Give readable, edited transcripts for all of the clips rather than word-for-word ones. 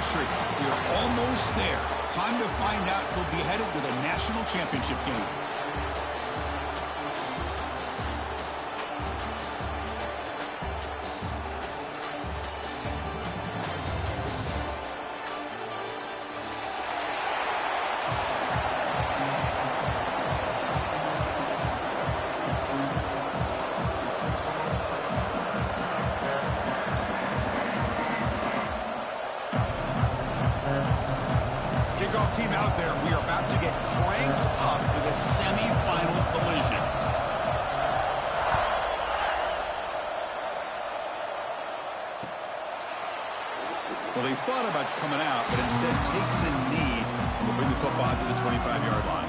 history. We are almost there. Time to find out if we'll be headed to the national championship game. Kickoff team out there. We are about to get cranked up with a semi-final collision. Well, they thought about coming out, but instead takes a knee and will bring the football to the 25-yard line.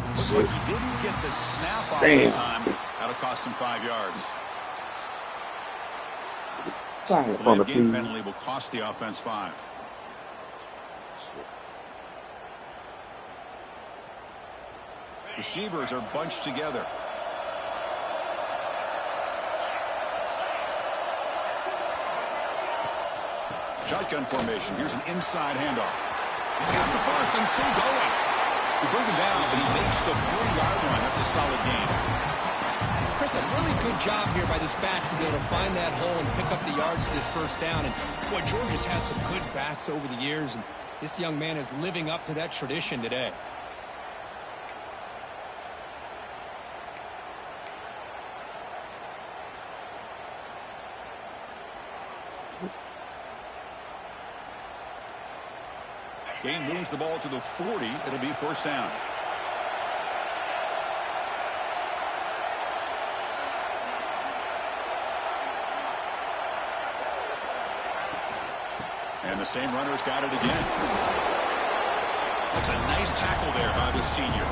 Looks like he didn't get the snap off in time. That'll cost him 5 yards. The game penalty will cost the offense 5. Receivers are bunched together. Shotgun formation. Here's an inside handoff. He's got the first and still going. They bring him down, but he makes the 40-yard line. That's a solid game. Chris, a really good job here by this back to be able to find that hole and pick up the yards for this first down. And boy, Georgia's had some good backs over the years, and this young man is living up to that tradition today. Gain moves the ball to the 40. It'll be first down. And the same runner's got it again. That's a nice tackle there by the senior.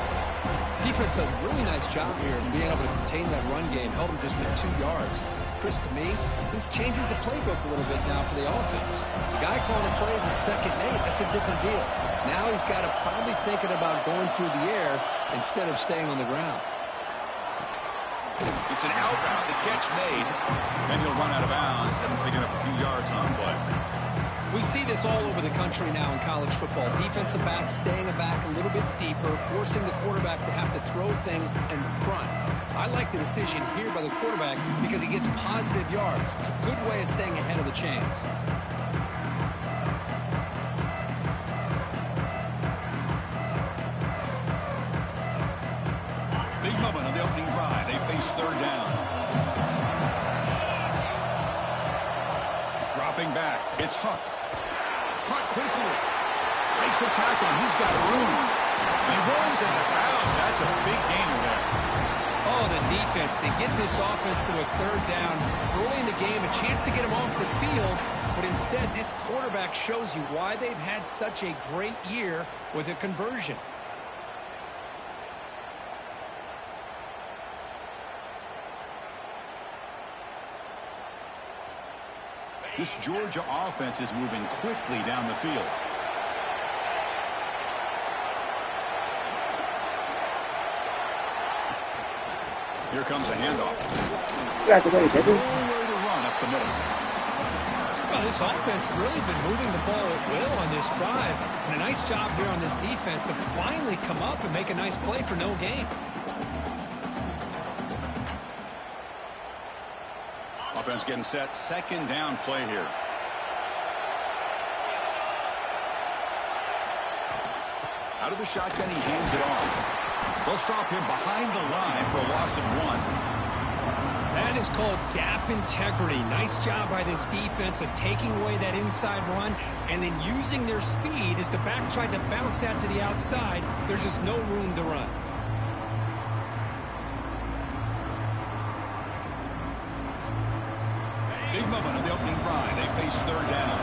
Defense does a really nice job here in being able to contain that run game. Held him just at 2 yards. Chris, to me, this changes the playbook a little bit now for the offense. The guy calling the plays at 2nd and 8, that's a different deal. Now he's got to probably thinking about going through the air instead of staying on the ground. It's an out route, the catch made, and he'll run out of bounds and picking up a few yards on the play. We see this all over the country now in college football. Defensive backs staying back a little bit deeper, forcing the quarterback to have to throw things in front. I like the decision here by the quarterback because he gets positive yards. It's a good way of staying ahead of the chains. Big moment on the opening drive. They face 3rd down. Dropping back. It's Huck. Caught quickly. Makes a tackle. He's got room. He runs out of bounds. That's a big gainer there. Oh, the defense. They get this offense to a 3rd down. Early in the game, a chance to get him off the field. But instead, this quarterback shows you why they've had such a great year with a conversion. This Georgia offense is moving quickly down the field. Here comes a handoff. Long way to run up the middle. Well, this offense has really been moving the ball at will on this drive. And a nice job here on this defense to finally come up and make a nice play for no gain. Offense getting set. 2nd down play here. Out of the shotgun, he hands it off. They'll stop him behind the line for a loss of 1. That is called gap integrity. Nice job by this defense of taking away that inside run and then using their speed as the back tried to bounce out to the outside. There's just no room to run. Big moment on the opening drive. They face 3rd down.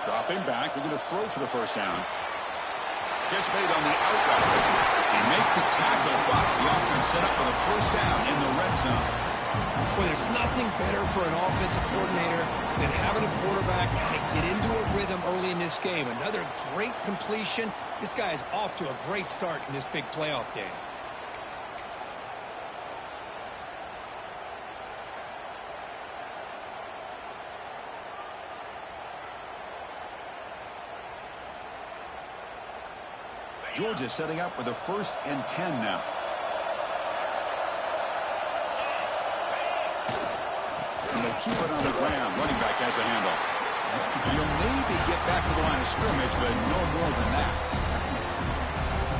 Dropping back, looking to throw for the first down. Catch made on the out route. They make the tackle, but the offense set up with a first down in the red zone. Well, there's nothing better for an offensive coordinator than having a quarterback kind of get into a rhythm early in this game. Another great completion. This guy is off to a great start in this big playoff game. Georgia setting up with a 1st and 10 now. And they'll keep it on the ground. Running back has the handoff. You'll maybe get back to the line of scrimmage, but no more than that.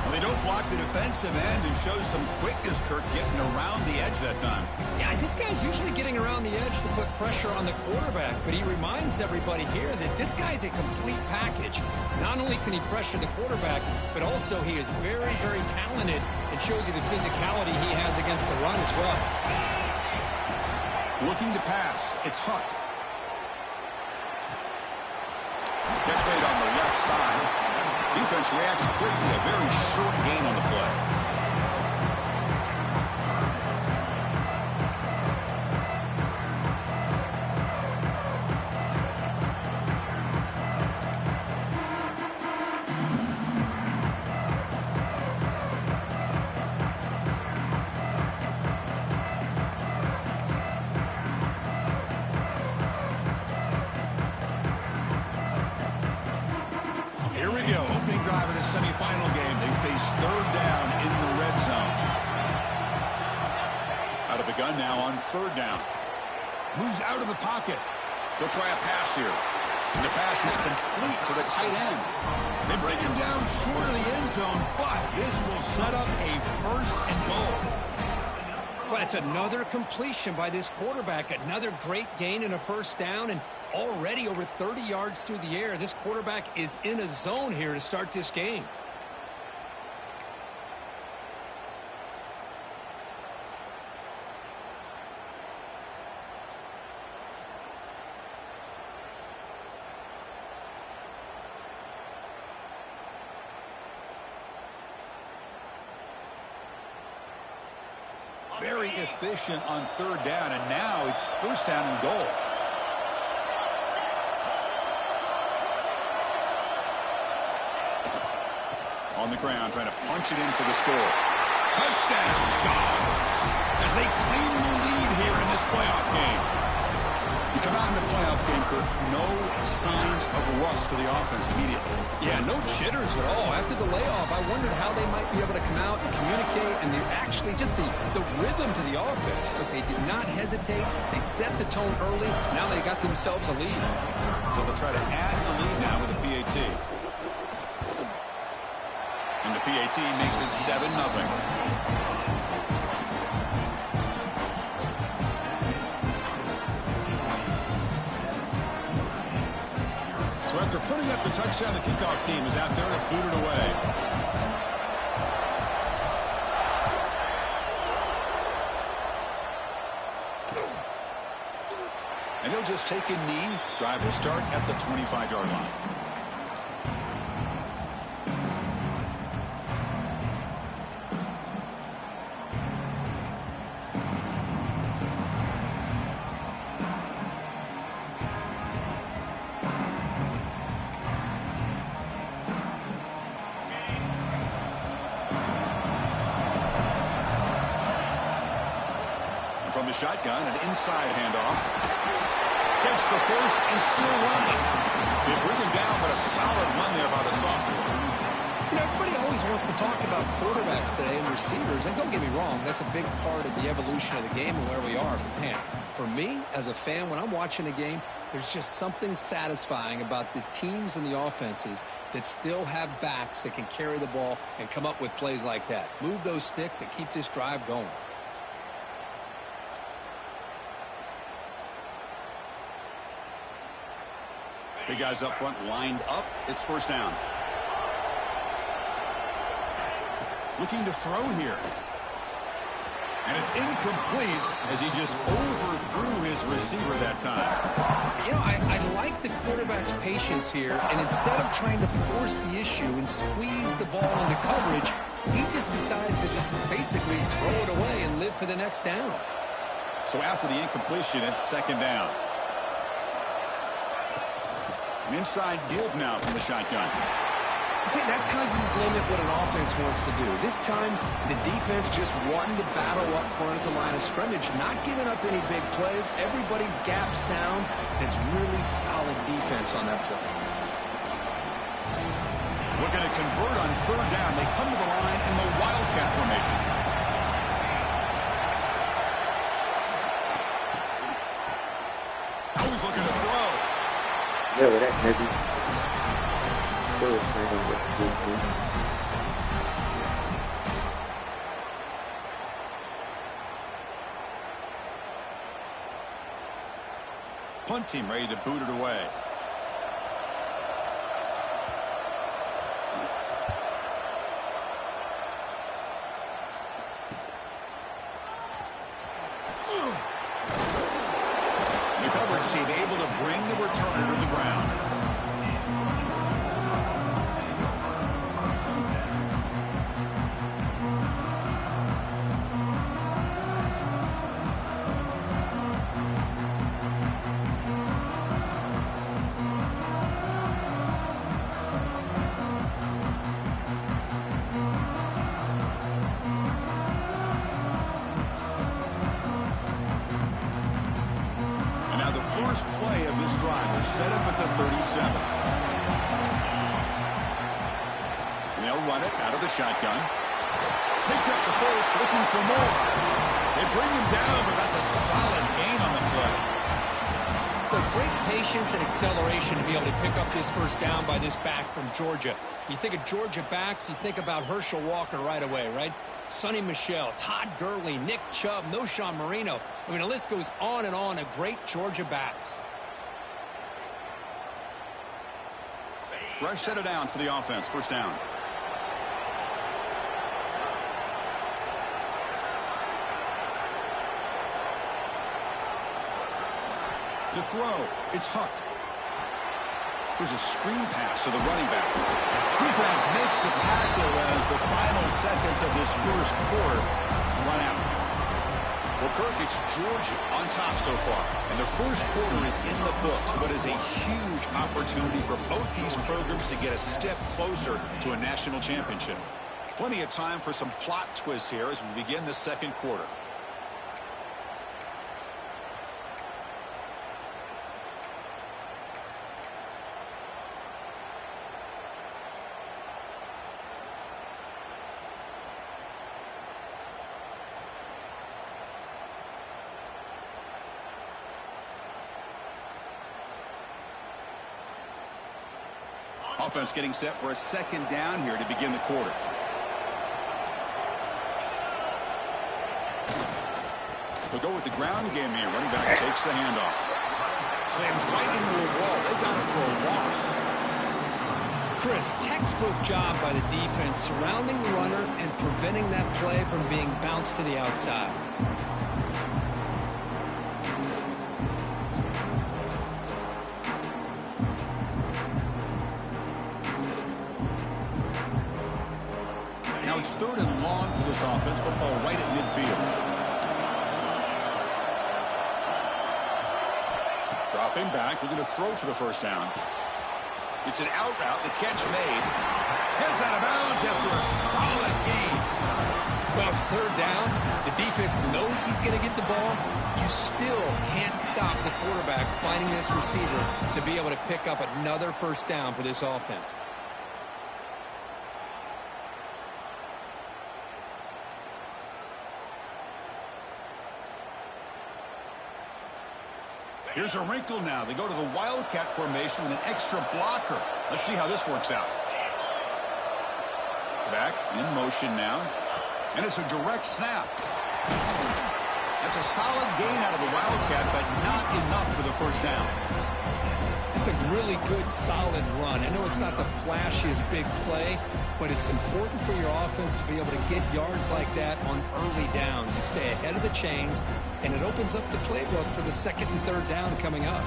Well, they don't block the defensive end and show some quickness, Kirk, getting around the edge that time. Yeah, this guy's usually getting around the edge to put pressure on the quarterback, but he reminds everybody here that this guy's a complete package. Not only can he pressure the quarterback, but also he is very, very talented and shows you the physicality he has against the run as well. Looking to pass. It's Huck. Catch made on the left side. Defense reacts quickly. A very short gain on the play. Semifinal game. They face 3rd down in the red zone. Out of the gun now on 3rd down. Moves out of the pocket. They'll try a pass here. And the pass is complete to the tight end. They bring him down short of the end zone, but this will set up a 1st and goal. But it's another completion by this quarterback. Another great gain and a 1st down, and already over 30 yards through the air. This quarterback is in a zone here to start this game. Very efficient on 3rd down, and now it's 1st down and goal. On the ground, trying to punch it in for the score. Touchdown, Dogs, as they claim the lead here in this playoff game. You come out in the playoff game, Kirk, no signs of rust for the offense immediately. Yeah, no jitters at all. After the layoff, I wondered how they might be able to come out and communicate, and actually just the rhythm to the offense. But they did not hesitate. They set the tone early. Now they got themselves a lead. So they'll try to add the lead now with a PAT. And the PAT makes it 7-0. So after putting up the touchdown, the kickoff team is out there to boot it away. And he'll just take a knee. Drive will start at the 25-yard line. From the shotgun, an inside handoff. Gets the first and still running. They bring him down, but a solid run there by the sophomore. You know, everybody always wants to talk about quarterbacks today and receivers, and don't get me wrong, that's a big part of the evolution of the game and where we are. But man, for me, as a fan, when I'm watching a game, there's just something satisfying about the teams and the offenses that still have backs that can carry the ball and come up with plays like that. Move those sticks and keep this drive going. Big guys up front lined up. It's 1st down. Looking to throw here. And it's incomplete as he just overthrew his receiver that time. You know, I like the quarterback's patience here, and instead of trying to force the issue and squeeze the ball into coverage, he just decides to just basically throw it away and live for the next down. So after the incompletion, it's second down. An inside give now from the shotgun. See, that's how you limit what an offense wants to do. This time, the defense just won the battle up front at the line of scrimmage, not giving up any big plays. Everybody's gap sound. It's really solid defense on that play. We're going to convert on third down. They come to the line in the Wildcat formation. Now he's looking to throw. Yeah, with that heavy. Punt team ready to boot it away. The coverage team able to bring the returner to the ground. First play of this drive is set up at the 37. And they'll run it out of the shotgun. Picks up the first, looking for more. They bring him down, but that's a solid gain on the play. But great patience and acceleration to be able to pick up this first down by this back from Georgia. You think of Georgia backs, you think about Herschel Walker right away, right? Sonny Michel, Todd Gurley, Nick Chubb, Noshawn Marino. I mean, the list goes on and on of great Georgia backs. Fresh set of downs for the offense. First down. To throw, it's Huck. There's a screen pass to the running back. Defense makes the tackle as the final seconds of this first quarter run out. Well, Kirk, it's Georgia on top so far. And the first quarter is in the books, but is a huge opportunity for both these programs to get a step closer to a national championship. Plenty of time for some plot twists here as we begin the second quarter. Offense getting set for a second down here to begin the quarter. They'll go with the ground game here. Running back takes the handoff. Slams right into a wall. They got it for a loss. Chris, textbook job by the defense surrounding the runner and preventing that play from being bounced to the outside. Now it's third and long for this offense. Football right at midfield. Dropping back, looking to throw for the first down. It's an out route. The catch made. Heads out of bounds after a solid gain. Well, it's third down. The defense knows he's going to get the ball. You still can't stop the quarterback finding this receiver to be able to pick up another first down for this offense. Here's a wrinkle now. They go to the Wildcat formation with an extra blocker. Let's see how this works out. Back in motion now. And it's a direct snap. That's a solid gain out of the Wildcat, but not enough for the first down. It's a really good, solid run. I know it's not the flashiest big play, but it's important for your offense to be able to get yards like that on early downs. You stay ahead of the chains, and it opens up the playbook for the second and third down coming up.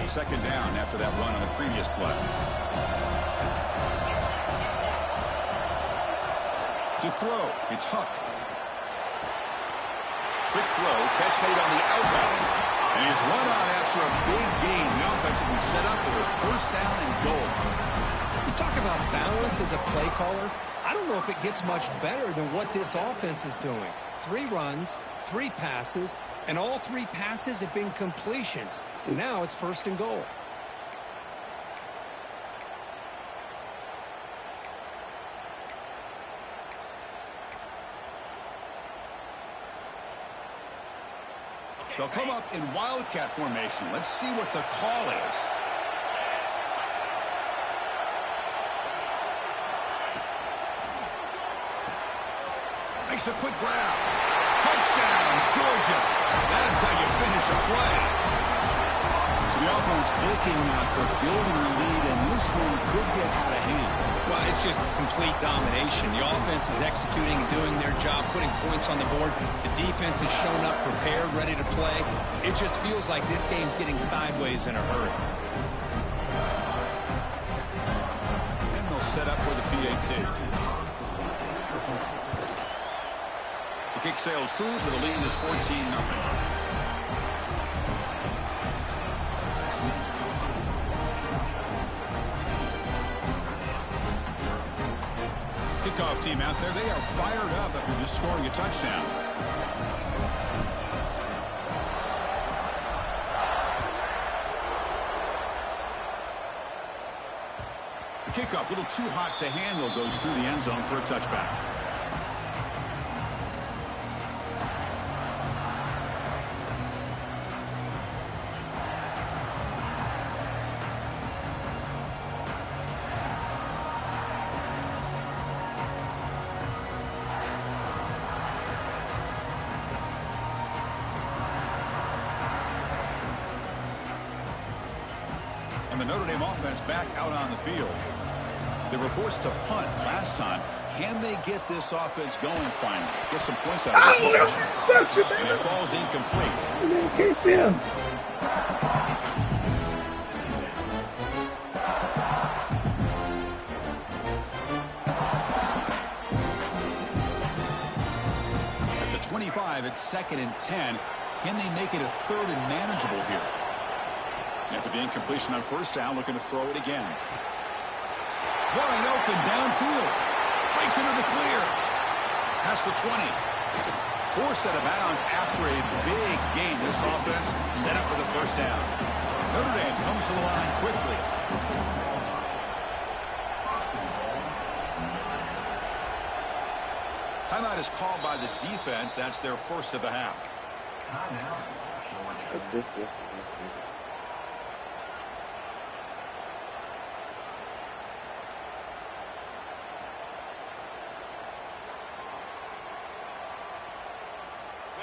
Second down after that run on the previous play. To throw, it's Huck. Quick throw, catch made on the outbound. And he's run on after a big gain. The offense will be set up for their first down and goal. You talk about balance as a play caller. I don't know if it gets much better than what this offense is doing. 3 runs, 3 passes, and all 3 passes have been completions. So now it's first and goal. They'll come up in wildcat formation. Let's see what the call is. Makes a quick grab. Touchdown, Georgia. That's how you finish a play. So the offense clicking now for building a lead, and this one could get out of hand. Well, it's just complete domination. The offense is executing and doing their job, putting points on the board. The defense has shown up prepared, ready to play. It just feels like this game's getting sideways in a hurry. And they'll set up for the PAT. The kick sails through, so the lead is 14-0. Kickoff team out there. They are fired up after just scoring a touchdown. The kickoff, a little too hot to handle, goes through the end zone for a touchback. The Notre Dame offense back out on the field. They were forced to punt last time. Can they get this offense going finally? Get some points out of this possession. And it falls incomplete. Case man. At the 25, it's 2nd and 10. Can they make it a 3rd and manageable here? After the incompletion on first down, looking to throw it again. Wide open downfield. Breaks into the clear. Past the 20. 4 set of bounds after a big gain. This offense set up for the first down. Notre Dame comes to the line quickly. Timeout is called by the defense. That's their first of the half.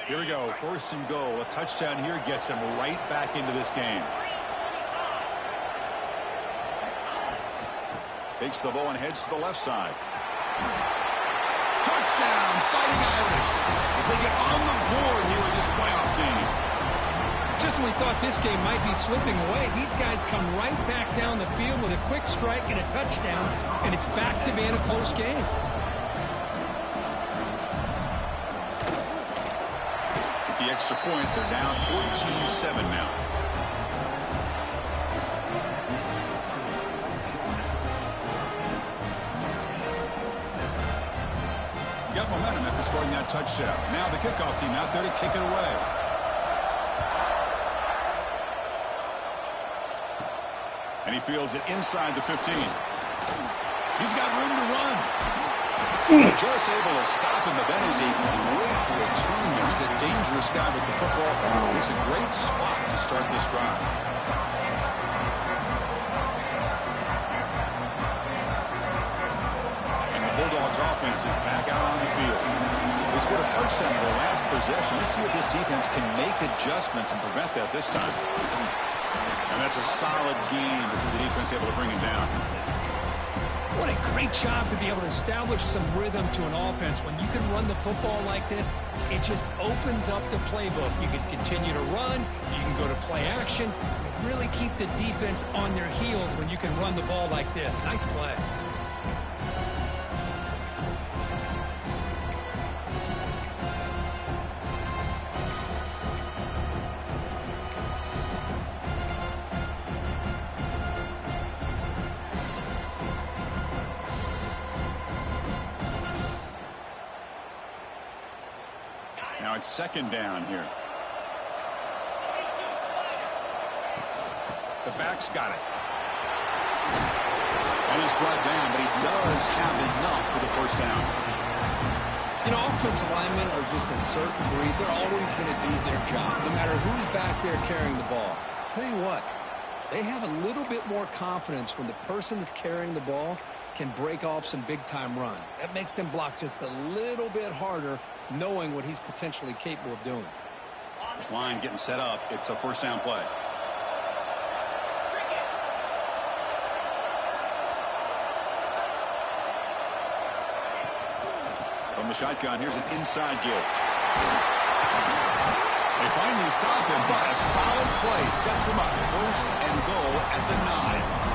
Here we go, 1st and goal. A touchdown here gets them right back into this game. Takes the ball and heads to the left side. Touchdown, Fighting Irish, as they get on the board here in this playoff game. Just when we thought this game might be slipping away, these guys come right back down the field with a quick strike and a touchdown, and it's back to being a close game. The extra point, they're down 14-7 now. Got momentum after scoring that touchdown. Now the kickoff team out there to kick it away. And he fields it inside the 15. He's got room to run. Just able to stop him, but that is a great return here. He's a dangerous guy with the football. It's a great spot to start this drive. And the Bulldogs offense is back out on the field. They scored a touchdown in their last possession. Let's see if this defense can make adjustments and prevent that this time. And that's a solid gain before the defense able to bring him down. What a great job to be able to establish some rhythm to an offense. When you can run the football like this, it just opens up the playbook. You can continue to run. You can go to play action. You really keep the defense on their heels when you can run the ball like this. Nice play. Now it's second down here. The back's got it. And he's brought down, but he does have enough for the first down. You know, offensive linemen are just a certain breed. They're always going to do their job, no matter who's back there carrying the ball. I'll tell you what, they have a little bit more confidence when the person that's carrying the ball can break off some big-time runs. That makes them block just a little bit harder, knowing what he's potentially capable of doing. This line getting set up. It's a first down play. From the shotgun, here's an inside give. They finally stop him, but a solid play sets him up. First and goal at the 9.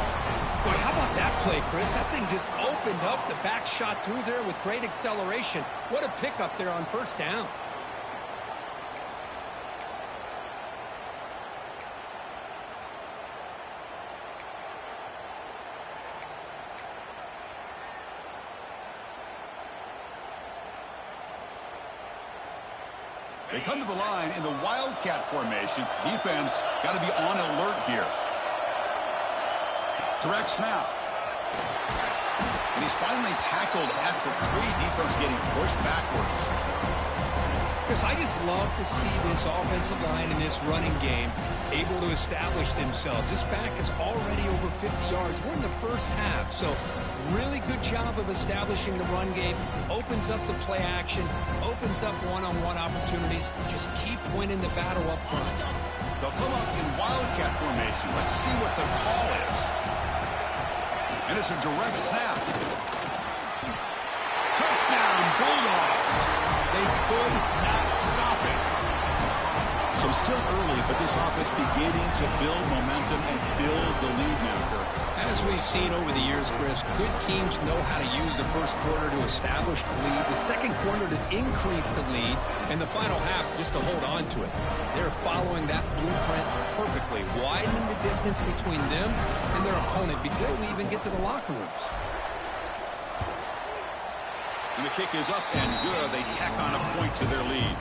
Boy, how about that play, Chris? That thing just opened up. The back shot through there with great acceleration. What a pickup there on first down. They come to the line in the Wildcat formation. Defense got to be on alert here. Direct snap. And he's finally tackled at the 3. Defense getting pushed backwards. Chris, I just love to see this offensive line in this running game able to establish themselves. This back is already over 50 yards. We're in the first half, so really good job of establishing the run game. Opens up the play action, opens up one-on-one opportunities. Just keep winning the battle up front. They'll come up in Wildcat formation. Let's see what the call is. And it's a direct snap. Touchdown, Bulldogs. They could not stop it. So still early, but this offense beginning to build momentum and build the lead now, Kirk. As we've seen over the years, Chris, good teams know how to use the first quarter to establish the lead, the second quarter to increase the lead, and the final half just to hold on to it. They're following that blueprint perfectly, widening the distance between them and their opponent before we even get to the locker rooms. And the kick is up and good. They tack on a point to their lead.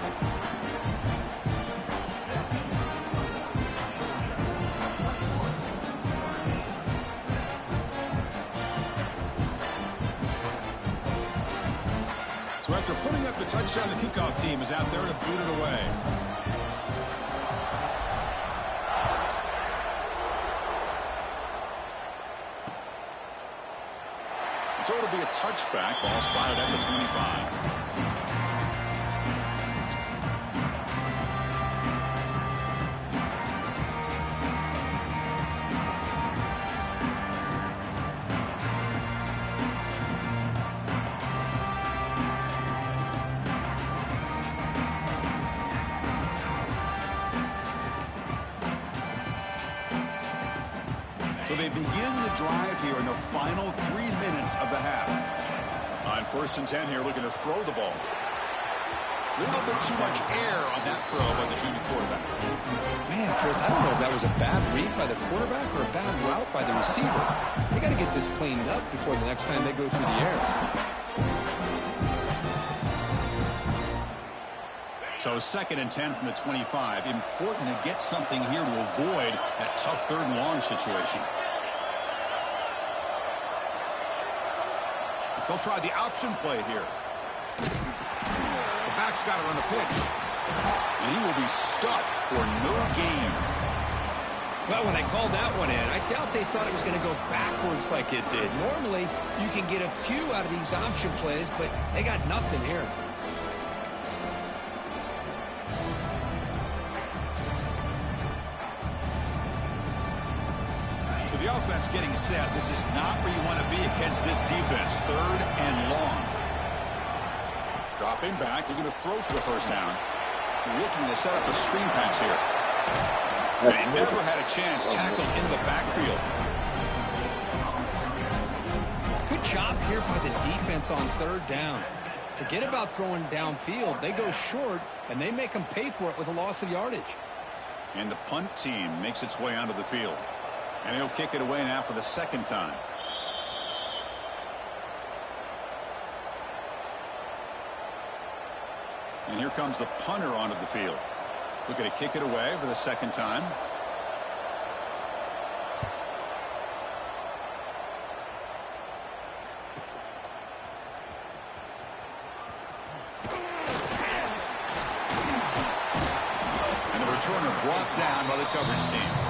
So after putting up the touchdown, the kickoff team is out there to boot it away. So it'll be a touchback. Ball spotted at the 25. So they begin the drive here in the final 3 minutes of the half. On 1st and 10 here, looking to throw the ball. A little bit too much air on that throw by the junior quarterback. Man, Chris, I don't know if that was a bad read by the quarterback or a bad route by the receiver. They got to get this cleaned up before the next time they go through the air. So 2nd and 10 from the 25. Important to get something here to avoid that tough 3rd and long situation. They'll try the option play here. The back's got it on the pitch. And he will be stuffed for no gain. Well, when they called that one in, I doubt they thought it was going to go backwards like it did. Normally, you can get a few out of these option plays, but they got nothing here. With the offense getting set, this is not where you want to be against this defense. 3rd and long. Dropping back. They're going to throw for the first down. Looking to set up a screen pass here. They never had a chance tackled in the backfield. Good job here by the defense on 3rd down. Forget about throwing downfield. They go short, and they make them pay for it with a loss of yardage. And the punt team makes its way onto the field. And he'll kick it away now for the 2nd time. And here comes the punter onto the field. Looking to kick it away for the 2nd time. And the returner brought down by the coverage team.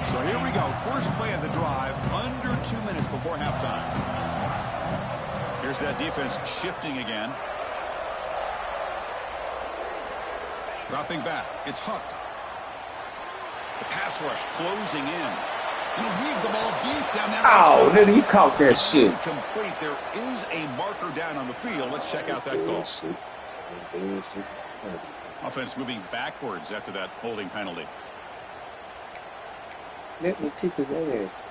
So here we go. First play of the drive, under 2 minutes before halftime. Here's that defense shifting again. Dropping back. It's Huck. The pass rush closing in. He'll heave the ball deep down that Oh, right side. nigga, he caught that shit. Complete. There is a marker down on the field. Let's check out that call. Offense moving backwards after that holding penalty. Let me kick his ass.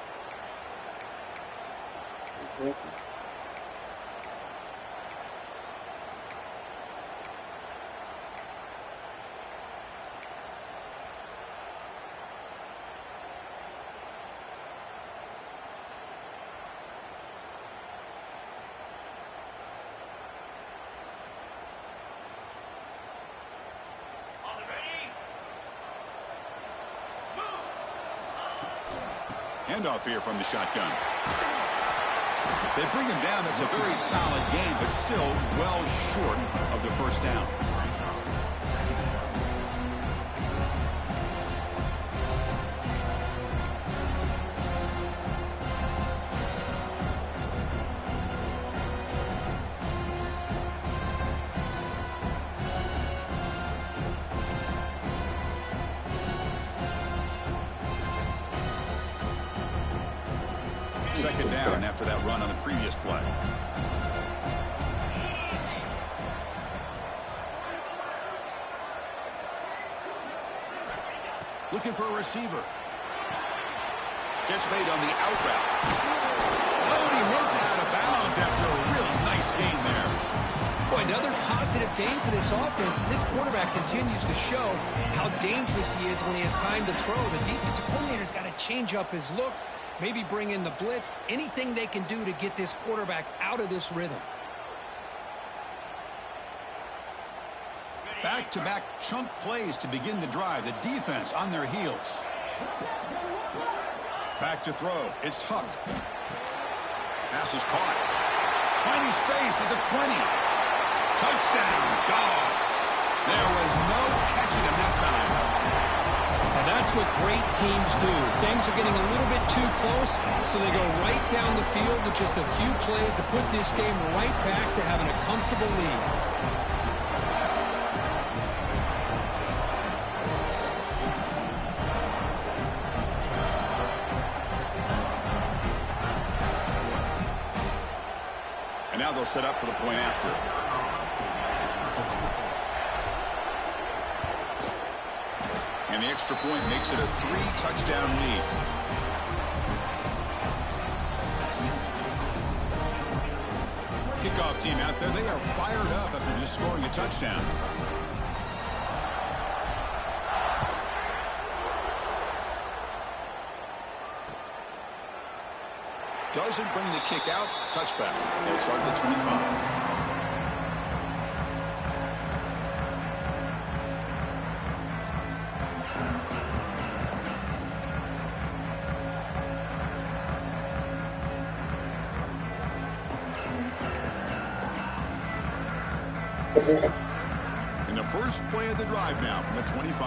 Handoff here from the shotgun. They bring him down. That's a very solid game, but still well short of the first down. Second down after that run on the previous play. Looking for a receiver. Catch made on the out route. Oh, he hits out of bounds after a really nice gain there. Boy, another positive game for this offense, and this quarterback continues to show how dangerous he is when he has time to throw. The defensive coordinator's got to change up his looks, maybe bring in the blitz, anything they can do to get this quarterback out of this rhythm. Back-to-back chunk plays to begin the drive. The defense on their heels. Back to throw. It's Huck. Pass is caught. Finding space at the 20. Touchdown, Dogs. There was no catching him that time. And that's what great teams do. Things are getting a little bit too close, so they go right down the field with just a few plays to put this game right back to having a comfortable lead. And now they'll set up for the point after. And the extra point makes it a 3-touchdown lead. Kickoff team out there. They are fired up after just scoring a touchdown. Doesn't bring the kick out. Touchback. They'll start at the 25. And the first play of the drive now from the 25.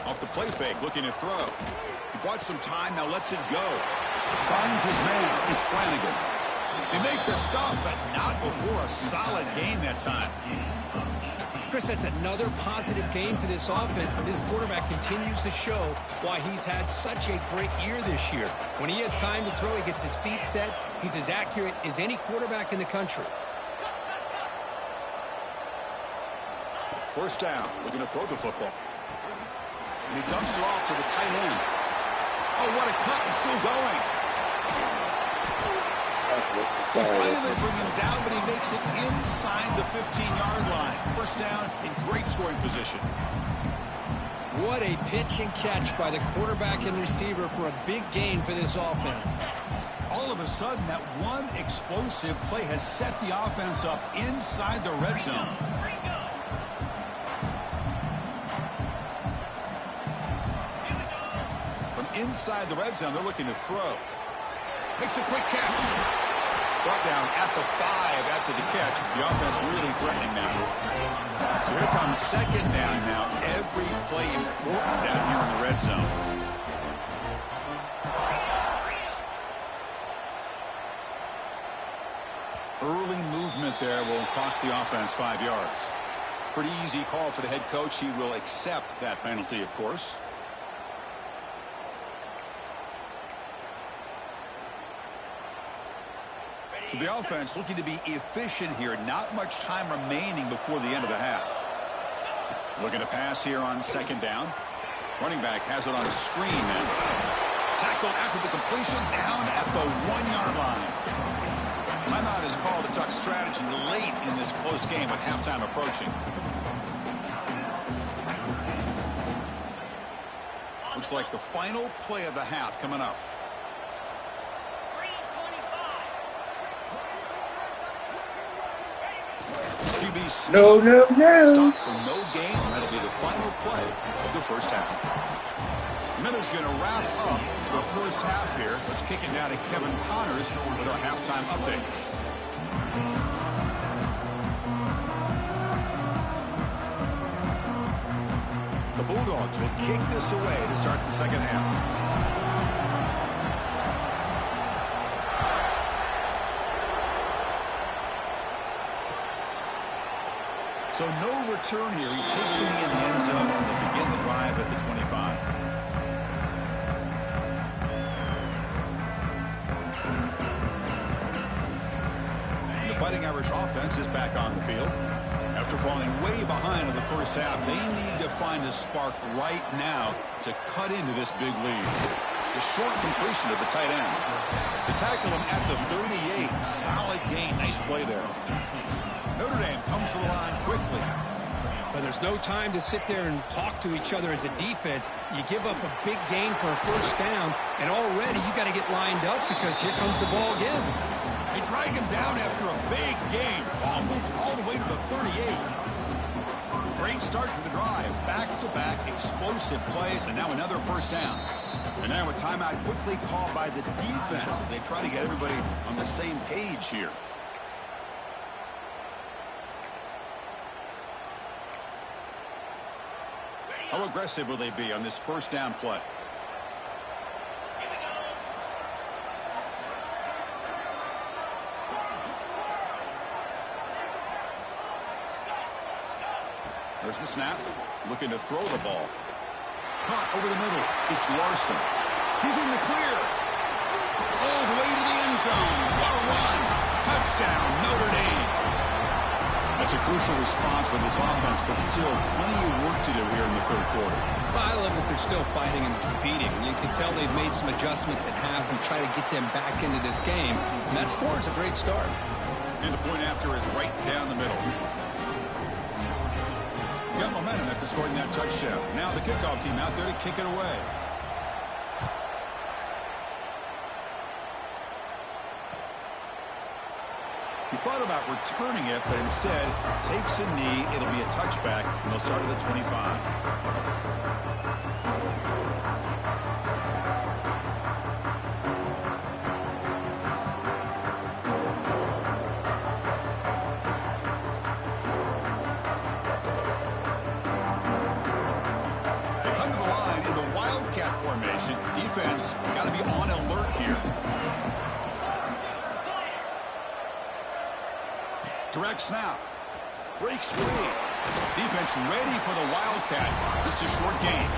Off the play fake, looking to throw. He bought some time, now lets it go. Finds his man. It's Flanagan. They make the stop, but not before a solid gain that time. Chris, that's another positive game for this offense, and this quarterback continues to show why he's had such a great year this year. When he has time to throw, he gets his feet set. He's as accurate as any quarterback in the country. First down, looking to throw the football. And he dumps it off to the tight end. Oh, what a cut, and still going. They finally bring him down, but he makes it inside the 15-yard line. First down in great scoring position. What a pitch and catch by the quarterback and receiver for a big gain for this offense. All of a sudden, that one explosive play has set the offense up inside the red zone. From inside the red zone, they're looking to throw. Makes a quick catch. Brought down at the 5 after the catch. The offense really threatening now. So here comes second down now. Every play important down here in the red zone. Early movement there will cost the offense 5 yards. Pretty easy call for the head coach. He will accept that penalty, of course. So the offense looking to be efficient here. Not much time remaining before the end of the half. Looking to pass here on second down. Running back has it on a screen then. Tackle after the completion down at the 1-yard line. Timeout is called to talk strategy late in this close game with halftime approaching. Looks like the final play of the half coming up. No. Stop for no gain. That'll be the final play of the first half. Miller's going to wrap up the first half here. Let's kick it down to Kevin Connors with our halftime update. The Bulldogs will kick this away to start the second half. So no return here. He takes it in the end zone and they begin the drive at the 25. The Fighting Irish offense is back on the field. After falling way behind in the first half, they need to find a spark right now to cut into this big lead. The short completion to the tight end. They tackle him at the 38. Solid gain. Nice play there. Notre Dame comes to the line quickly. But there's no time to sit there and talk to each other as a defense. You give up a big gain for a first down, and already you got to get lined up because here comes the ball again. They drag him down after a big gain. Ball moved all the way to the 38. Great start to the drive. Back-to-back explosive plays, and now another first down. And now a timeout quickly called by the defense as they try to get everybody on the same page here. How aggressive will they be on this first down play? There's the snap. Looking to throw the ball. Caught over the middle. It's Larson. He's in the clear. All the way to the end zone. What a run. Touchdown, Notre Dame. That's a crucial response by this offense, but still plenty of work to do here in the third quarter. Well, I love that they're still fighting and competing. You can tell they've made some adjustments at half and try to get them back into this game. And that score is a great start. And the point after is right down the middle. Got momentum after scoring that touchdown. Now the kickoff team out there to kick it away. He thought about returning it, but instead takes a knee. It'll be a touchback, and they'll start at the 25. possession. Defense got to be on alert here. Direct snap. Breaks free. Defense ready for the Wildcat. Just a short gain.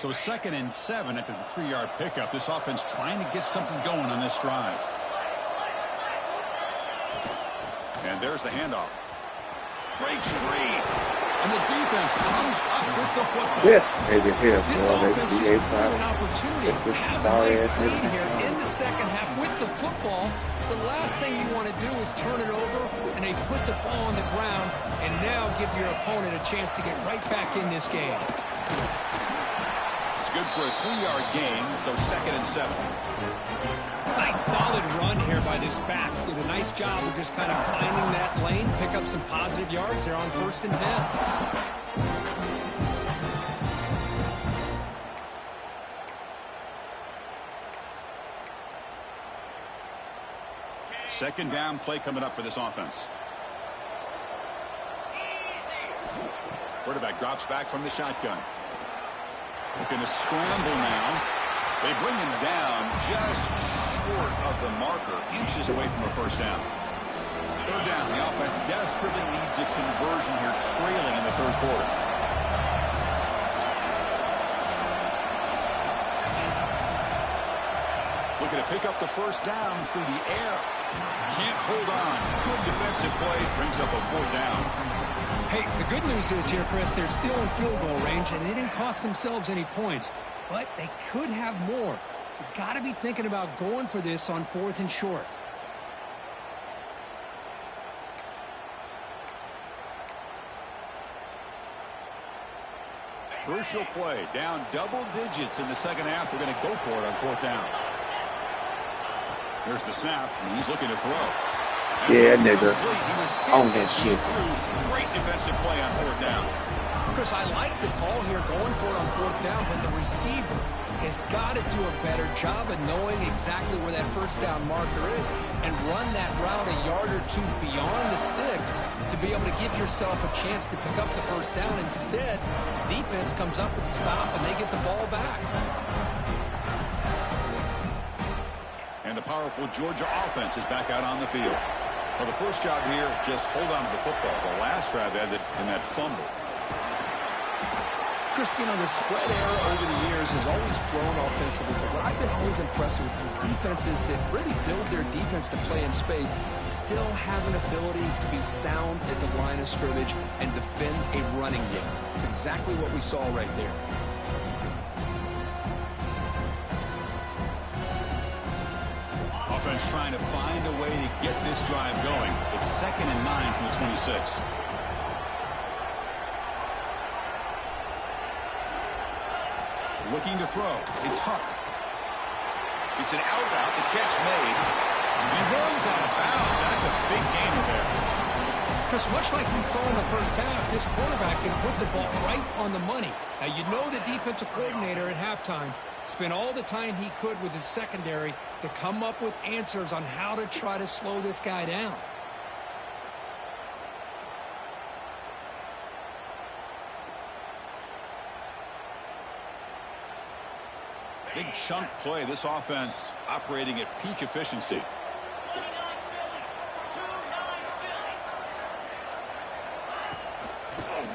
So 2nd and 7 after the 3-yard pickup. This offense trying to get something going on this drive. And there's the handoff. Breaks free. And the defense comes up with the football. Yes, maybe here. This offense just blew an opportunity. Have a nice lead here in the second half with the football. The last thing you want to do is turn it over, and they put the ball on the ground, and now give your opponent a chance to get right back in this game. Good for a 3-yard gain, so 2nd and 7. Nice solid run here by this back. Did a nice job of just kind of finding that lane, pick up some positive yards there on 1st and 10. 2nd down play coming up for this offense. Quarterback drops back from the shotgun. Looking to scramble now. They bring him down just short of the marker, inches away from a 1st down. 3rd down. The offense desperately needs a conversion here, trailing in the 3rd quarter. Looking to pick up the 1st down through the air. Can't hold on. Good defensive play. Brings up a 4th down. Hey, the good news is here, Chris, they're still in field goal range, and they didn't cost themselves any points. But they could have more. You got to be thinking about going for this on 4th and short. Crucial play. Down double digits in the 2nd half. They're going to go for it on 4th down. Here's the snap, and he's looking to throw. Yeah, nigga. On that shit. Great defensive play on 4th down. Chris, I like the call here going for it on 4th down, but the receiver has got to do a better job of knowing exactly where that 1st down marker is and run that route a yard or two beyond the sticks to be able to give yourself a chance to pick up the 1st down. Instead, defense comes up with a stop and they get the ball back. And the powerful Georgia offense is back out on the field. Well, the first job here, just hold on to the football. The last drive ended in that fumble. Chris, you know, the spread era over the years has always grown offensively, but what I've been always impressed with defenses that really build their defense to play in space still have an ability to be sound at the line of scrimmage and defend a running game. It's exactly what we saw right there. Offense trying to find a way to get this drive going. It's 2nd and 9 from the 26. Looking to throw. It's Huck. It's an out route. The catch made. He runs out of bounds. That's a big gain there. Chris, much like we saw in the 1st half, this quarterback can put the ball right on the money. Now, you know the defensive coordinator at halftime spent all the time he could with his secondary to come up with answers on how to try to slow this guy down. Big chunk play. This offense operating at peak efficiency.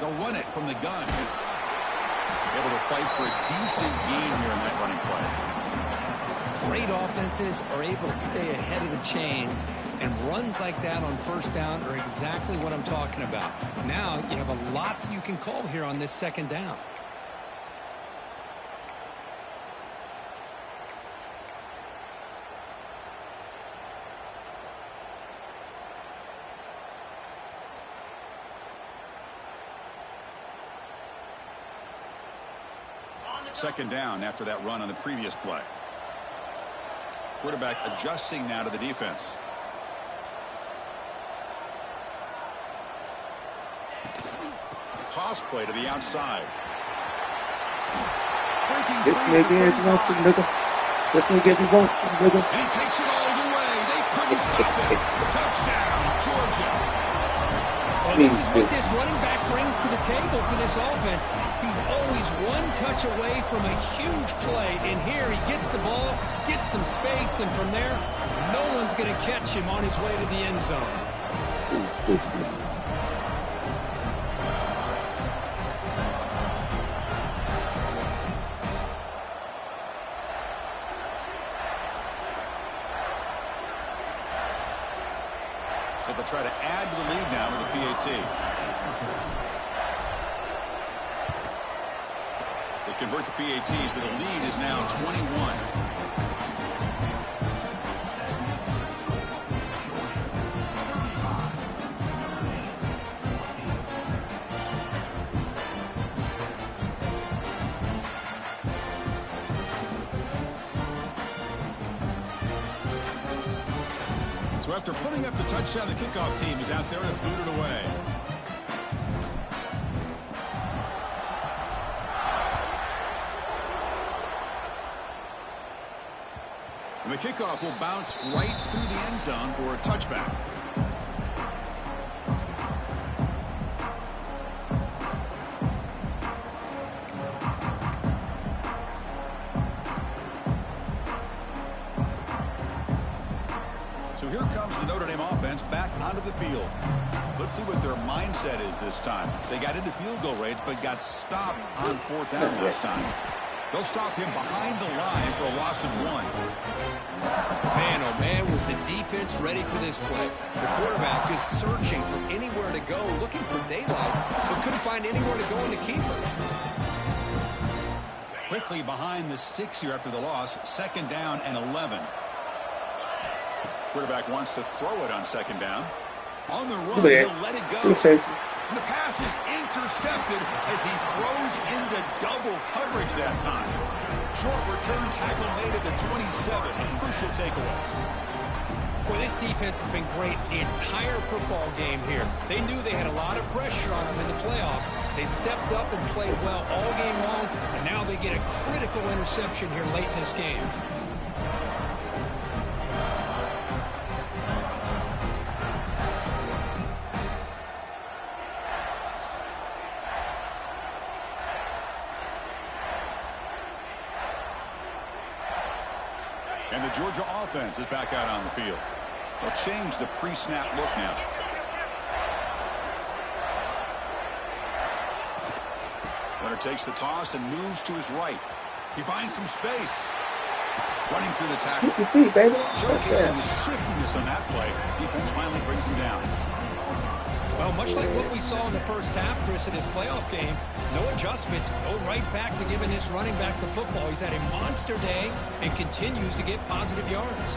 They'll run it from the gun. Able to fight for a decent gain here in that running play. Great offenses are able to stay ahead of the chains, and runs like that on 1st down are exactly what I'm talking about. Now you have a lot that you can call here on this 2nd down. Second down after that run on the previous play. Quarterback adjusting now to the defense. Toss play to the outside. This nigga if you want to, nigga. This nigga if you want to, nigga. And he takes it all the way. They couldn't stop it. Touchdown, Georgia. Well, this is what this running back brings to the table for this offense. He's always one touch away from a huge play. And here he gets the ball, gets some space, and from there, no one's going to catch him on his way to the end zone. This nigga. So they'll try to add to the lead now with the PAT. They convert the PAT, so the lead is now 21. So after putting up the touchdown, the kickoff team is out there to boot it away. And the kickoff will bounce right through the end zone for a touchback. So here comes the Notre Dame offense back onto the field. Let's see what their mindset is this time. They got into field goal range, but got stopped on fourth down last time. They'll stop him behind the line for a loss of 1. Man, oh man, was the defense ready for this play. The quarterback just searching for anywhere to go, looking for daylight, but couldn't find anywhere to go in the keeper. Quickly behind the sticks here after the loss. Second down and 11. Quarterback wants to throw it on second down. On the run, he'll let it go. And the pass is intercepted as he throws into double coverage that time. Short return tackle made at the 27. A crucial takeaway. Well, this defense has been great the entire football game here. They knew they had a lot of pressure on them in the playoff. They stepped up and played well all game long, and now they get a critical interception here late in this game. And the Georgia offense is back out on the field. They'll change the pre-snap look now. Leonard takes the toss and moves to his right. He finds some space. Running through the tackle. Keep your feet, baby. Showcasing the shiftiness on that play. Defense finally brings him down. Well, much like what we saw in the first half, Chris, in this playoff game, no adjustments, go right back to giving this running back the football. He's had a monster day and continues to get positive yards.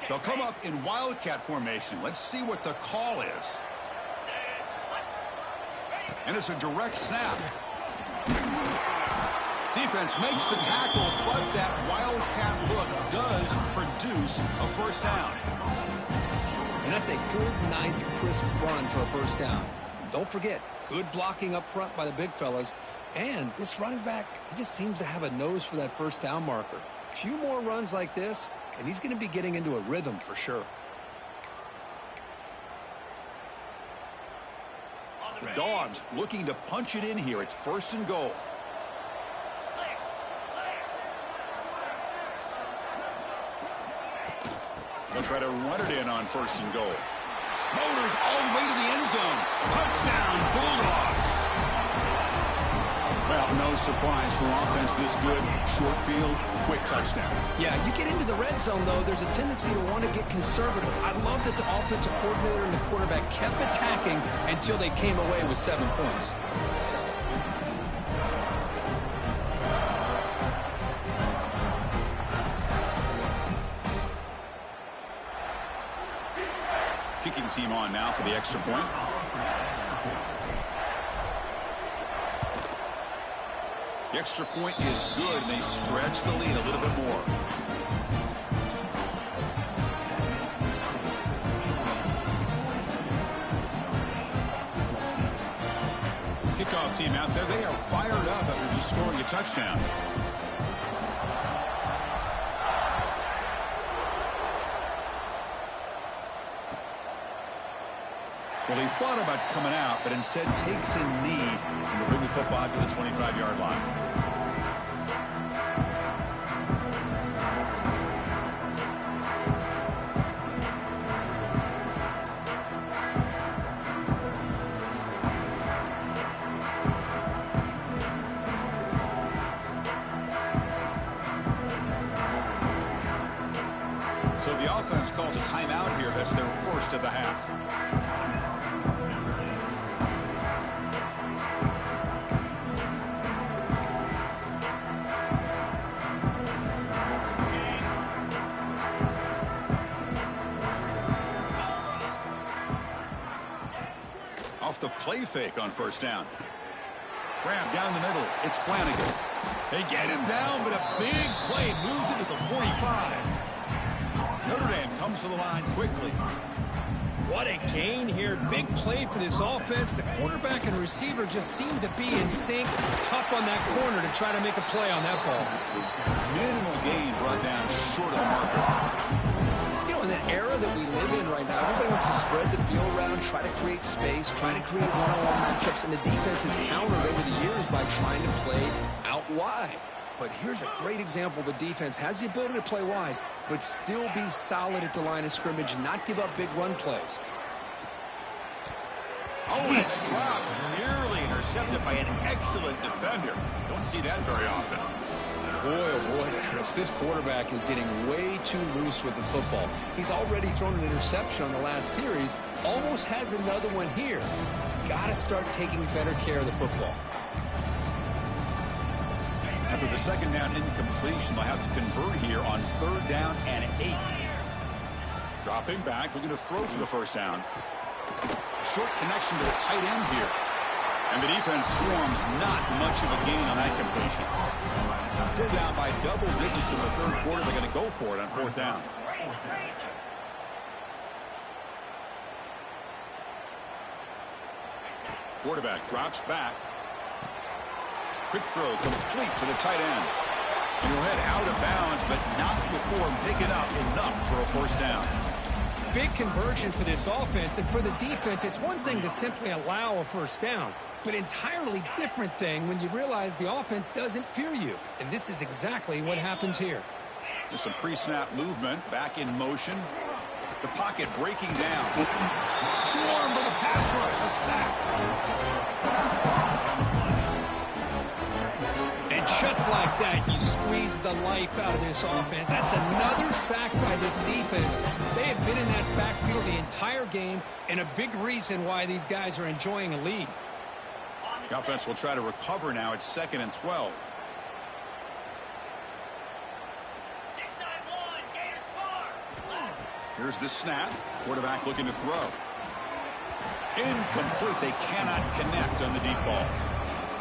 They'll come up in wildcat formation. Let's see what the call is. And it's a direct snap. Defense makes the tackle, but that wildcat look does produce a first down. And that's a good, nice, crisp run for a first down. Don't forget, good blocking up front by the big fellas. And this running back, he just seems to have a nose for that first down marker. A few more runs like this, and he's going to be getting into a rhythm for sure. The Dogs looking to punch it in here. It's first and goal. They'll try to run it in on first and goal. Motors all the way to the end zone. Touchdown, Bulldogs. Well, Well, no surprise for offense this good. Short field, quick touchdown. Yeah, you get into the red zone, though, there's a tendency to want to get conservative. I love that the offensive coordinator and the quarterback kept attacking until they came away with 7 points. Kicking team on now for the extra point. The extra point is good, and they stretch the lead a little bit more. Kickoff team out there. They are fired up after just scoring a touchdown. Well, he thought about coming out, but instead takes a knee and bring the football to the 25-yard line. So the offense calls a timeout here. That's their first of the half. Off the play fake on first down. Grab down the middle. It's Flanagan. They get him down, but a big play moves it to the 45. Notre Dame comes to the line quickly. What a gain here. Big play for this offense. The quarterback and receiver just seem to be in sync. Tough on that corner to try to make a play on that ball. Minimal gain brought down short of the marker. In the era that we live in right now, everybody wants to spread the field around, try to create space, try to create one-on-one matchups, and the defense has countered over the years by trying to play out wide. But here's a great example. The defense has the ability to play wide, but still be solid at the line of scrimmage, not give up big run plays. Oh, it's dropped. Nearly intercepted by an excellent defender. Don't see that very often. Boy, oh boy, Chris, this quarterback is getting way too loose with the football. He's already thrown an interception on the last series, almost has another one here. He's got to start taking better care of the football. After the second down incompletion, they'll have to convert here on 3rd down and 8. Dropping back, looking to throw for the first down. Short connection to the tight end here. And the defense swarms, not much of a gain on that completion. Still down by double digits in the 3rd quarter. They're going to go for it on 4th down. Quarterback drops back. Quick throw complete to the tight end. And he'll head out of bounds, but not before picking up enough for a first down. Big conversion for this offense, and for the defense, it's one thing to simply allow a first down, but entirely different thing when you realize the offense doesn't fear you. And this is exactly what happens here. There's some pre-snap movement, back in motion. The pocket breaking down. Swarm with a pass rush, a sack. And just like that, you squeeze the life out of this offense. That's another sack by this defense. They have been in that backfield the entire game, and a big reason why these guys are enjoying a lead. The offense will try to recover now. It's 2nd and 12. Here's the snap. Quarterback looking to throw. Incomplete. They cannot connect on the deep ball.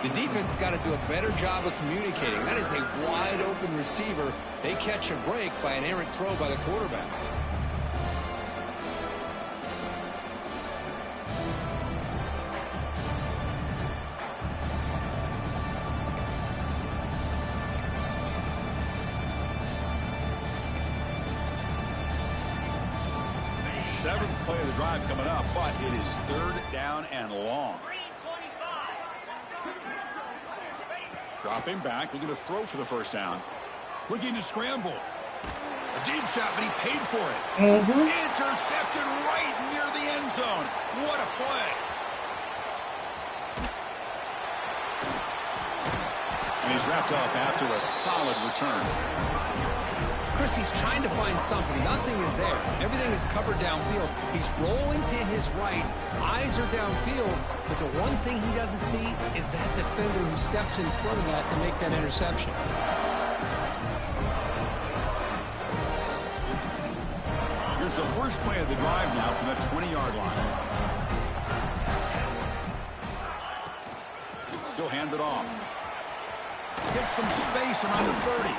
The defense has got to do a better job of communicating. That is a wide-open receiver. They catch a break by an errant throw by the quarterback. Seventh play of the drive coming up, but it is 3rd down and long. Dropping back, looking to throw for the first down. Looking to scramble. A deep shot, but he paid for it. Intercepted right near the end zone. What a play. And he's wrapped up after a solid return. Chris, he's trying to find something. Nothing is there. Everything is covered downfield. He's rolling to his right. Eyes are downfield. But the one thing he doesn't see is that defender who steps in front of that to make that interception. Here's the first play of the drive now from the 20-yard line. He'll hand it off. Gets some space around the 30.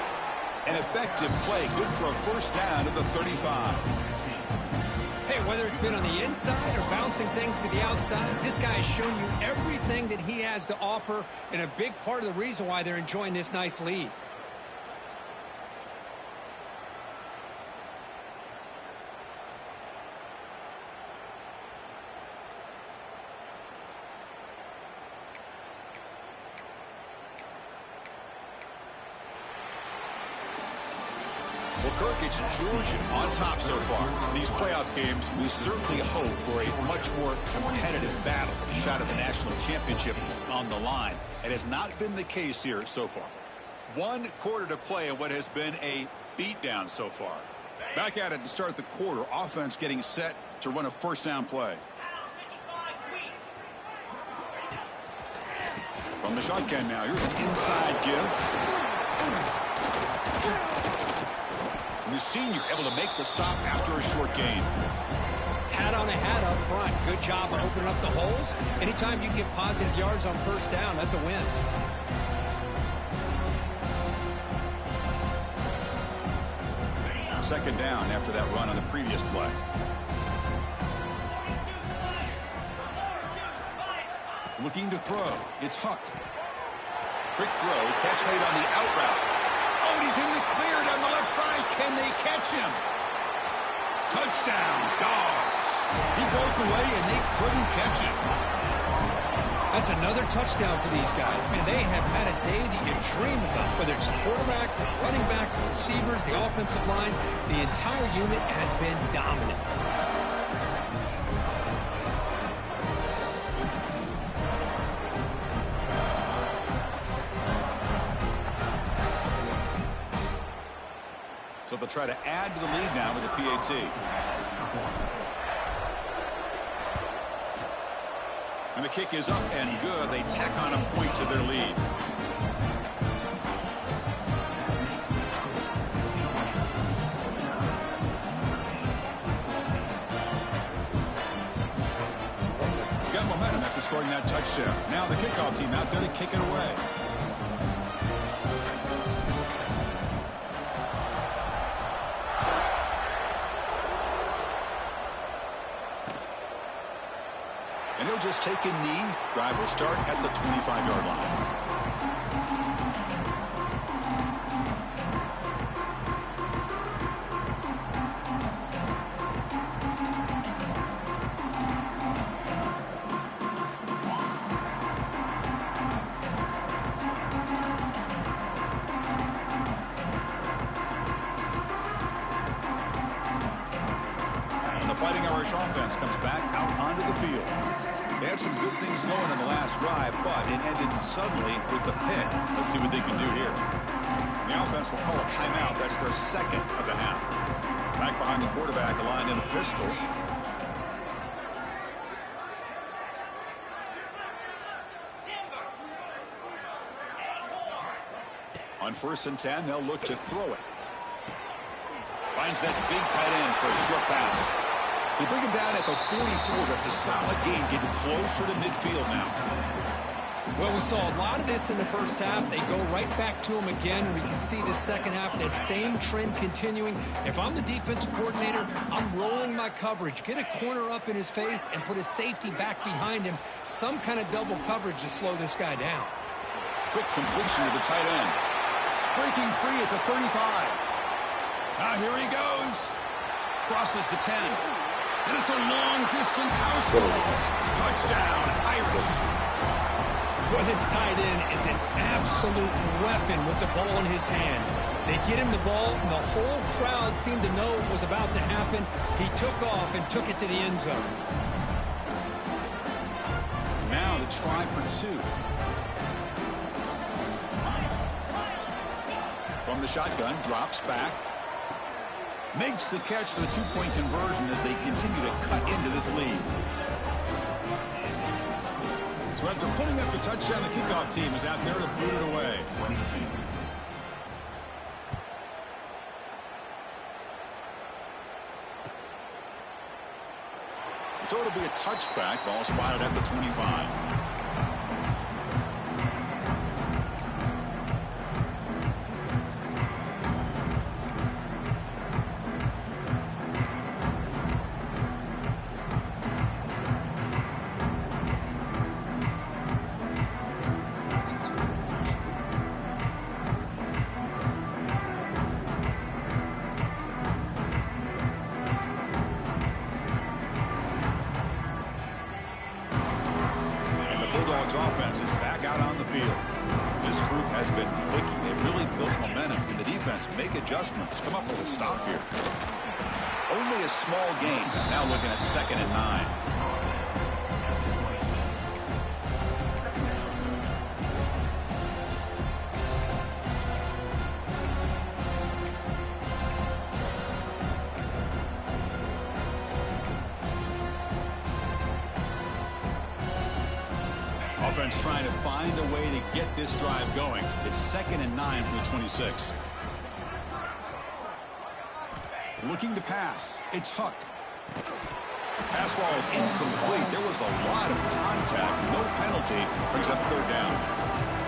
An effective play, good for a first down at the 35. Hey, whether it's been on the inside or bouncing things to the outside, this guy has shown you everything that he has to offer, and a big part of the reason why they're enjoying this nice lead. Well, Kirk, it's Georgia on top so far. These playoff games, we certainly hope for a much more competitive battle. A shot at the national championship on the line. It has not been the case here so far. 1 quarter to play in what has been a beatdown so far. Back at it to start the quarter. Offense getting set to run a first down play. From the shotgun now. Here's an inside give. And the senior able to make the stop after a short gain. Hat on a hat up front. Good job of opening up the holes. Anytime you get positive yards on first down, that's a win. Second down after that run on the previous play. Looking to throw. It's Huck. Quick throw. Catch made on the out route. Oh, he's in the clear down the left side. Can they catch him? Touchdown, Dogs. He broke away, and they couldn't catch him. That's another touchdown for these guys. Man, they have had a day that you dream about. Whether it's the quarterback, the running back, the receivers, the offensive line, the entire unit has been dominant. So they'll try to add to the lead now with a PAT. And the kick is up and good. They tack on a point to their lead. Got momentum after scoring that touchdown. Now the kickoff team out there to kick it away. And he'll just take a knee. Drive will start at the 25-yard line. And the Fighting Irish offense comes back out onto the field. They had some good things going in the last drive, but it ended suddenly with the pick. Let's see what they can do here. The offense will call a timeout. That's their second of the half. Back behind the quarterback, aligned in a pistol. On 1st and 10, they'll look to throw it. Finds that big tight end for a short pass. They bring him down at the 44. That's a solid game, getting closer to midfield now. Well, we saw a lot of this in the first half. They go right back to him again. We can see the second half, that same trend continuing. If I'm the defensive coordinator, I'm rolling my coverage. Get a corner up in his face and put a safety back behind him. Some kind of double coverage to slow this guy down. Quick completion to the tight end. Breaking free at the 35. Now here he goes. Crosses the 10. And it's a long-distance house goal. Touchdown, Irish. Well, this tight end is an absolute weapon with the ball in his hands. They get him the ball, and the whole crowd seemed to know what was about to happen. He took off and took it to the end zone. Now the try for 2. From the shotgun, drops back. Makes the catch for the two-point conversion as they continue to cut into this lead. So after putting up a touchdown, the kickoff team is out there to boot it away. So it'll be a touchback. Ball spotted at the 25. Offense is back out on the field. This group has been clicking. They've really built momentum. Can the defense make adjustments? Come up with a stop here. Only a small gain. Now looking at 2nd and 9. Offense trying to find a way to get this drive going. It's 2nd and 9 from the 26. Looking to pass. It's Huck. Pass ball is incomplete. There was a lot of contact. No penalty. Brings up 3rd down.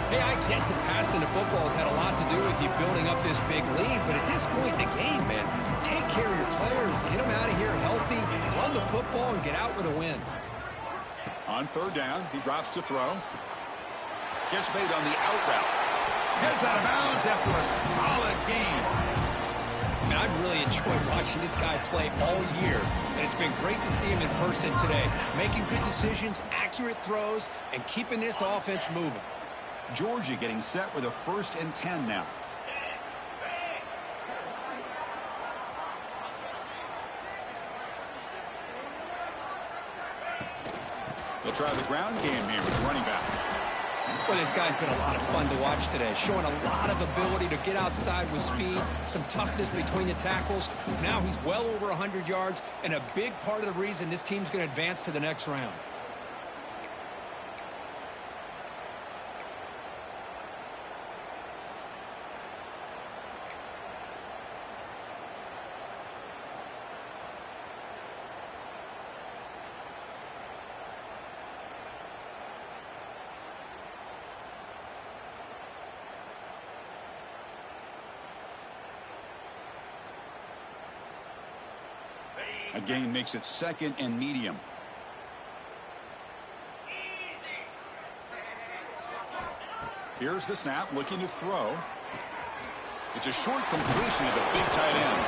Hey, I get that passing the football has had a lot to do with you building up this big lead, but at this point in the game, man, take care of your players. Get them out of here healthy, run the football, and get out with a win. On 3rd down, he drops to throw. Gets made on the out route. Heads out of bounds after a solid game. Man, I've really enjoyed watching this guy play all year, and it's been great to see him in person today. Making good decisions, accurate throws, and keeping this offense moving. Georgia getting set with a 1st and 10 now. They'll try the ground game here with the running back. Well, this guy's been a lot of fun to watch today, showing a lot of ability to get outside with speed, some toughness between the tackles. Now he's well over 100 yards, and a big part of the reason this team's going to advance to the next round. A gain makes it 2nd and medium. Here's the snap, looking to throw. It's a short completion to the big tight end.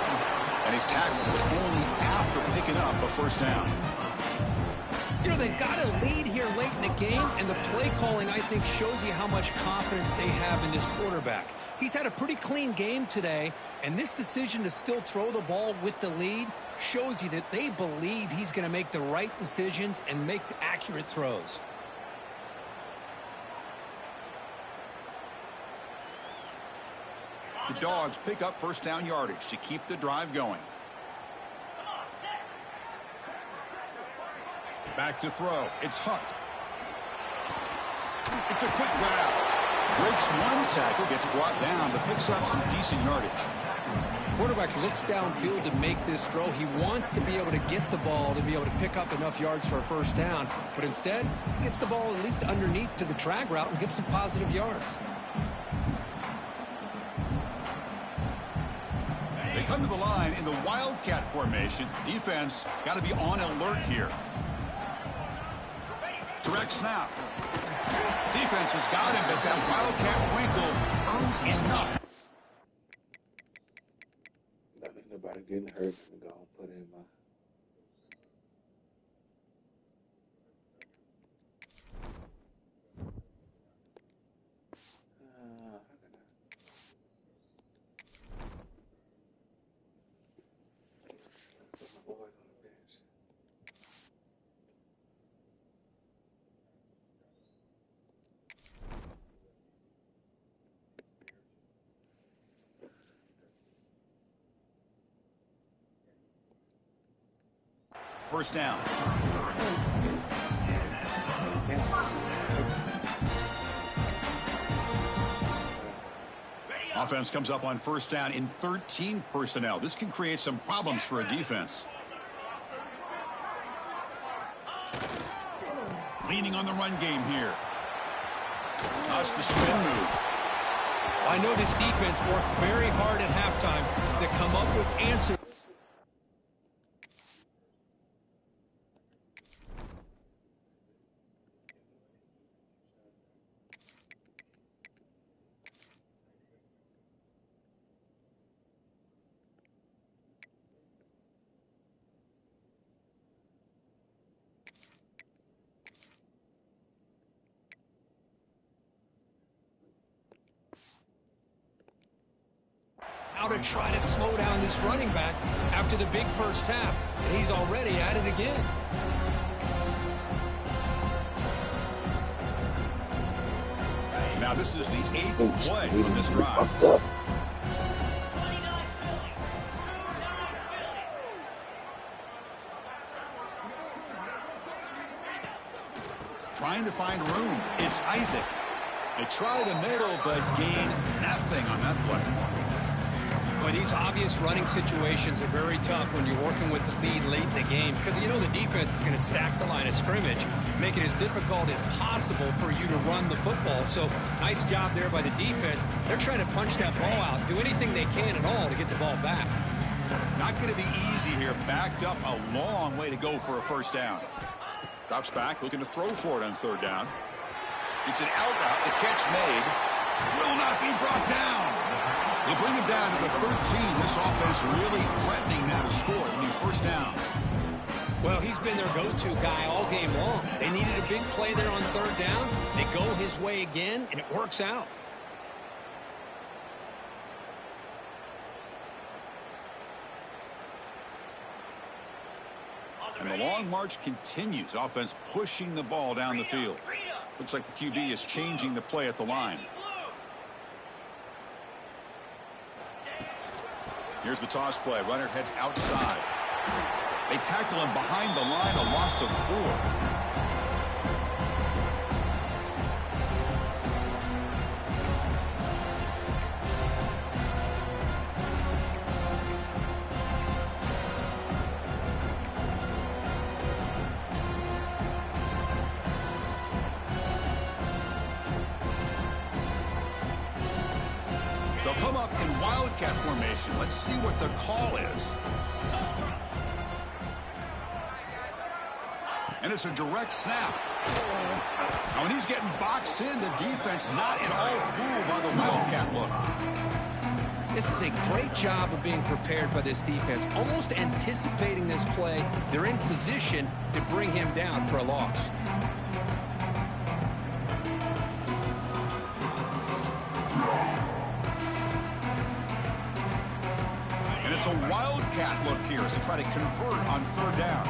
And he's tackled, but only after picking up a 1st down. You know, they've got a lead here late in the game, and the play calling, I think, shows you how much confidence they have in this quarterback. He's had a pretty clean game today, and this decision to still throw the ball with the lead shows you that they believe he's going to make the right decisions and make accurate throws. The Dogs pick up 1st down yardage to keep the drive going. Back to throw. It's Huck. It's a quick grab. Breaks one tackle, gets brought down, but picks up some decent yardage. Quarterback looks downfield to make this throw. He wants to be able to get the ball to be able to pick up enough yards for a 1st down, but instead, he gets the ball at least underneath to the drag route and gets some positive yards. They come to the line in the Wildcat formation. Defense got to be on alert here. Direct snap. Defense has got him, but that Wildcat wrinkle earns enough. Nothing about it getting hurt. I'm going to put in my... Put my boys on the bench. first down. Offense comes up on first down in 13 personnel. This can create some problems for a defense. Leaning on the run game here. That's the spin move. I know this defense worked very hard at halftime to come up with answers. How to try to slow down this running back after the big first half, and he's already at it again. Now this is the 8th play from this drive. Trying to find room. It's Isaac. They try the middle, but gain nothing on that play. Boy, these obvious running situations are very tough when you're working with the lead late in the game because you know the defense is going to stack the line of scrimmage, make it as difficult as possible for you to run the football. So nice job there by the defense. They're trying to punch that ball out, do anything they can at all to get the ball back. Not going to be easy here. Backed up a long way to go for a first down. Drops back, looking to throw for it on third down. It's an out route. The catch made will not be brought down. They bring him down to the 13. This offense really threatening now to score. It'll be first down. Well, he's been their go-to guy all game long. They needed a big play there on third down. They go his way again, and it works out. And the long march continues. Offense pushing the ball down the field. Looks like the QB is changing the play at the line. Here's the toss play. Runner heads outside. They tackle him behind the line, a loss of 4. They'll come up in wildcat formation. Let's see what the call is. And it's a direct snap. Now, when he's getting boxed in, the defense not at all fooled by the wildcat look. This is a great job of being prepared by this defense, almost anticipating this play. They're in position to bring him down for a loss. And it's a wildcat look here as they try to convert on third down.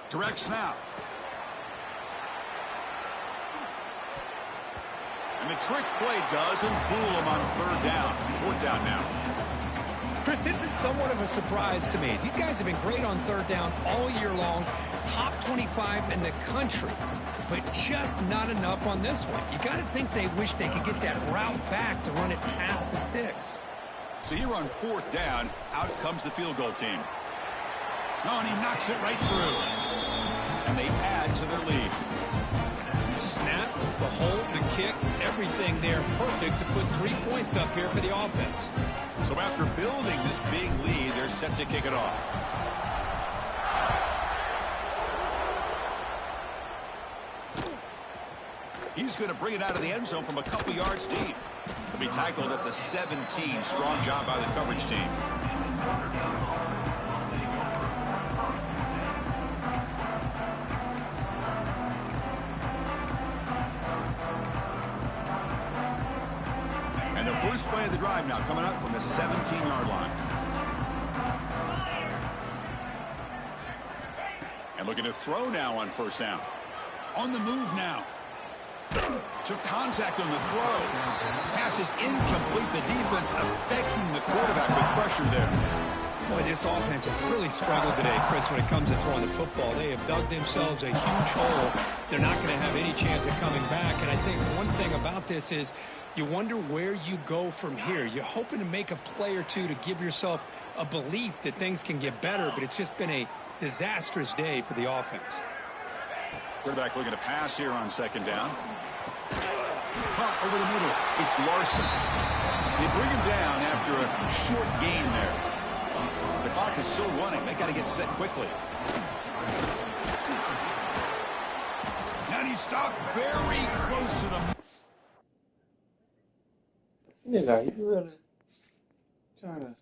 Direct snap. And the trick play doesn't fool him on third down. Fourth down now. Chris, this is somewhat of a surprise to me. These guys have been great on third down all year long. Top 25 in the country. But just not enough on this one. You got to think they wish they could get that route back to run it past the sticks. So here on fourth down, out comes the field goal team. Oh, and he knocks it right through. And they add to their lead. The snap, the hold, the kick, everything there perfect to put 3 points up here for the offense. So after building this big lead, they're set to kick it off. He's going to bring it out of the end zone from a couple yards deep. He'll be tackled at the 17. Strong job by the coverage team. And the first play of the drive now coming up from the 17-yard line. And looking to throw now on first down. On the move now. Took contact on the throw. Pass is incomplete. The defense affecting the quarterback with pressure there. Boy, this offense has really struggled today, Chris, when it comes to throwing the football. They have dug themselves a huge hole. They're not going to have any chance of coming back. And I think one thing about this is you wonder where you go from here. You're hoping to make a play or two to give yourself a belief that things can get better, but it's just been a disastrous day for the offense. Quarterback looking to pass here on second down. Punt over the middle. It's Larson. They bring him down after a short gain there. The clock is still running. They got to get set quickly. And he stopped very close to the... Nigga, you really trying to...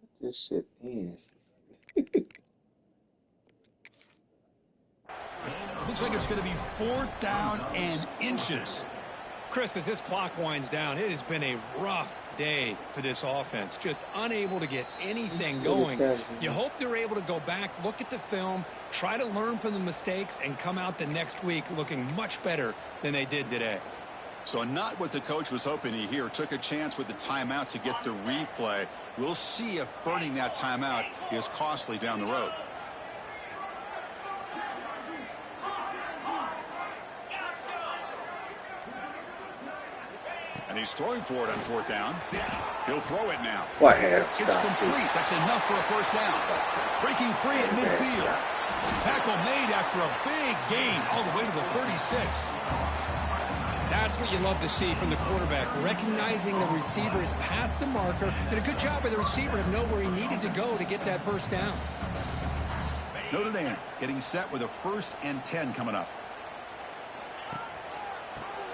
Put this shit in. Looks like it's going to be 4th down and inches. Chris, as this clock winds down, it has been a rough day for this offense. Just unable to get anything going. You hope they're able to go back, look at the film, try to learn from the mistakes, and come out the next week looking much better than they did today. So not what the coach was hoping to hear. Took a chance with the timeout to get the replay. We'll see if burning that timeout is costly down the road. And he's throwing for it on 4th down. He'll throw it now. What had It's complete. That's enough for a first down. Breaking free at midfield. Tackle made after a big gain all the way to the 36. That's what you love to see from the quarterback, recognizing the receiver is past the marker, and a good job by the receiver to know where he needed to go to get that first down. Notre Dame getting set with a 1st and 10 coming up.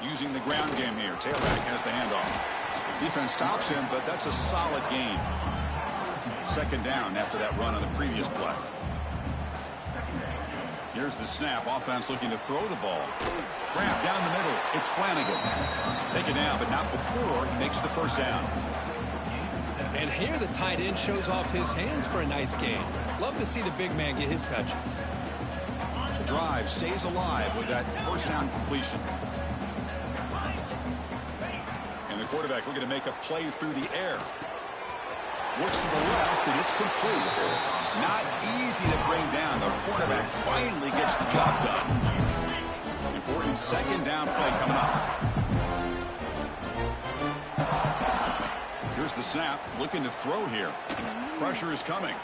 Using the ground game here. Tailback has the handoff. Defense stops him, but that's a solid gain. 2nd down after that run on the previous play. Here's the snap. Offense looking to throw the ball. Grab down the middle. It's Flanagan. Take it down, but not before he makes the first down. And here the tight end shows off his hands for a nice gain. Love to see the big man get his touches. The drive stays alive with that first down completion. Quarterback looking to make a play through the air. Looks to the left, and it's complete. Not easy to bring down. The quarterback finally gets the job done. Important 2nd down play coming up. Here's the snap. Looking to throw here. Pressure is coming.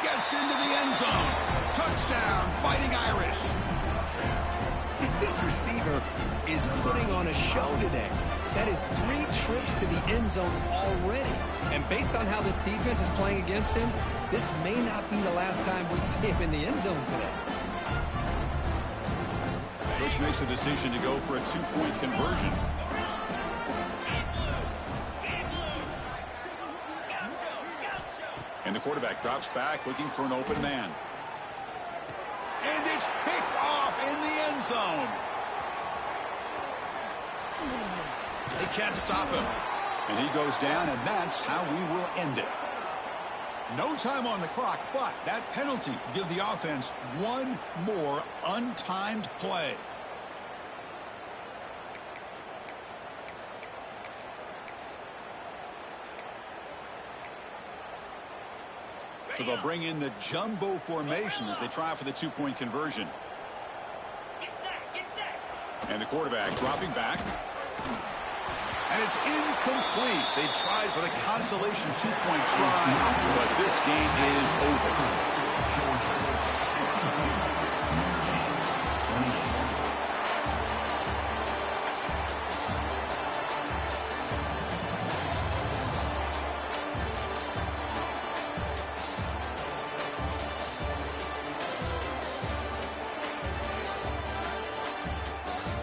Gets into the end zone. Touchdown, Fighting Irish. This receiver is putting on a show today. That is 3 trips to the end zone already. And based on how this defense is playing against him, this may not be the last time we see him in the end zone today. Coach makes the decision to go for a 2-point conversion. And the quarterback drops back looking for an open man. And it's picked off in the end zone. They can't stop him. And he goes down, and that's how we will end it. No time on the clock, but that penalty will give the offense one more untimed play. So they'll bring in the jumbo formation as they try for the 2-point conversion. And the quarterback dropping back. And it's incomplete. They tried for the consolation 2-point try, but this game is over.